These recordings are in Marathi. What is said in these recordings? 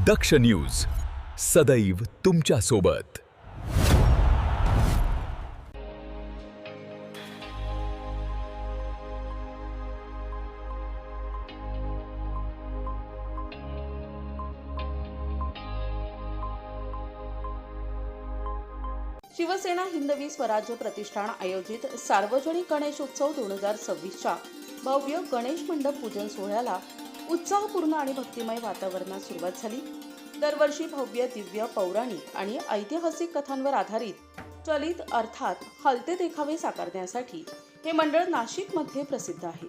दक्ष न्यूज सदैव तुमच्या सोबत। शिवसेना हिंदवी स्वराज्य प्रतिष्ठान आयोजित सार्वजनिक गणेश उत्सव 2026च्या भव्य गणेश मंडप पूजन सोहळ्याला उत्साहपूर्ण आणि भक्तिमय वातावरणात सुरुवात झाली। दरवर्षी भव्य, दिव्य, पौराणिक आणि ऐतिहासिक कथांवर आधारित चलित अर्थात हलते देखावे साकारण्यासाठी हे मंडळ नाशिकमध्ये प्रसिद्ध आहे।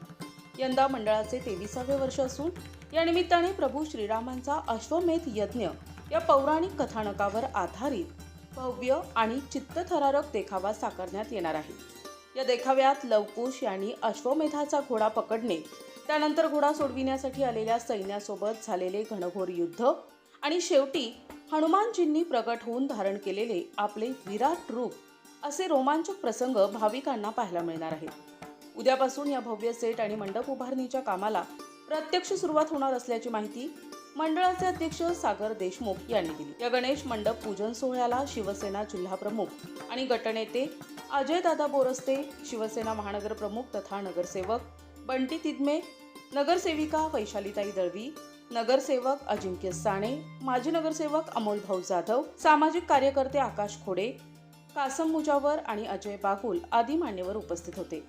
यंदा मंडळाचे 23वे वर्ष असून या निमित्ताने प्रभू श्रीरामांचा अश्वमेध यज्ञ या पौराणिक कथानकावर आधारित भव्य आणि चित्तथरारक देखावा साकारण्यात येणार आहे। या देखाव्यात लवकुश यांनी अश्वमेधाचा घोडा पकडणे, त्यानंतर घोडा सोडविण्यासाठी आलेल्या सैन्यासोबत झालेले घनघोर युद्ध आणि शेवटी हनुमानजींनी प्रगट होऊन धारण केलेले आपले विराट रूप असे रोमांचक प्रसंग भाविकांना पाहायला मिळणार आहेत। उद्यापासून या भव्य सेट आणि मंडप उभारणीच्या कामाला प्रत्यक्ष सुरुवात होणार असल्याची माहिती मंडळाचे अध्यक्ष सागर देशमुख यांनी दिली। या गणेश मंडप पूजन सोहळ्याला शिवसेना जिल्हा प्रमुख आणि गटनेते अजयदादा बोरस्ते, शिवसेना महानगर प्रमुख तथा नगरसेवक बंटी तिदमे, नगरसेविका वैशालीताई दळवी, नगरसेवक अजिंक्य साणे, माजी नगरसेवक अमोल भाऊ जाधव, सामाजिक कार्यकर्ते आकाश खोडे, कासम मुजावर आणि अजय बागुल आदी मान्यवर उपस्थित होते।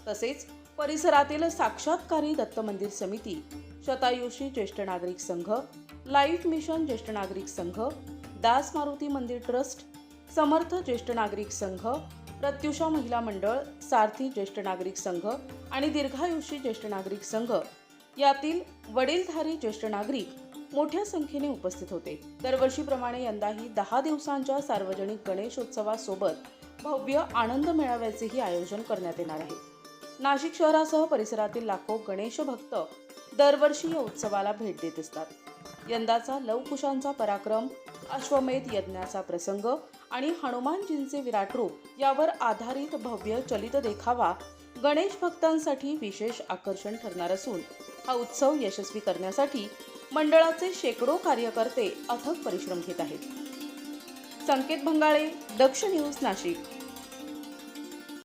तसेच परिसरातील साक्षात्कारी दत्त मंदिर समिती, शतायुषी ज्येष्ठ नागरिक संघ, लाईफ मिशन ज्येष्ठ नागरिक संघ, दास मारुती मंदिर ट्रस्ट, समर्थ ज्येष्ठ नागरिक संघ, प्रत्युषा महिला मंडळ, सारथी ज्येष्ठ नागरिक संघ आणि दीर्घायुषी ज्येष्ठ नागरिक संघ यातील वडीलधारी ज्येष्ठ नागरिक मोठ्या संख्येने उपस्थित होते। दरवर्षीप्रमाणे यंदाही 10 दिवसांच्या सार्वजनिक गणेशोत्सवासोबत भव्य आनंद मेळाव्याचेही आयोजन करण्यात येणार आहे। नाशिक शहरासह परिसरातील लाखो गणेश भक्त दरवर्षी या उत्सवाला भेट देत असतात। यंदाचा लवकुशांचा पराक्रम, अश्वमेध यज्ञाचा प्रसंग आणि हनुमानजींचे विराट रूप यावर आधारित भव्य चलित देखावा गणेश भक्तांसाठी विशेष आकर्षण ठरणार असून हा उत्सव यशस्वी करण्यासाठी मंडळाचे शेकडो कार्यकर्ते अथक परिश्रम घेत आहेत। संकेत भंगाळे, दक्ष न्यूज, नाशिक।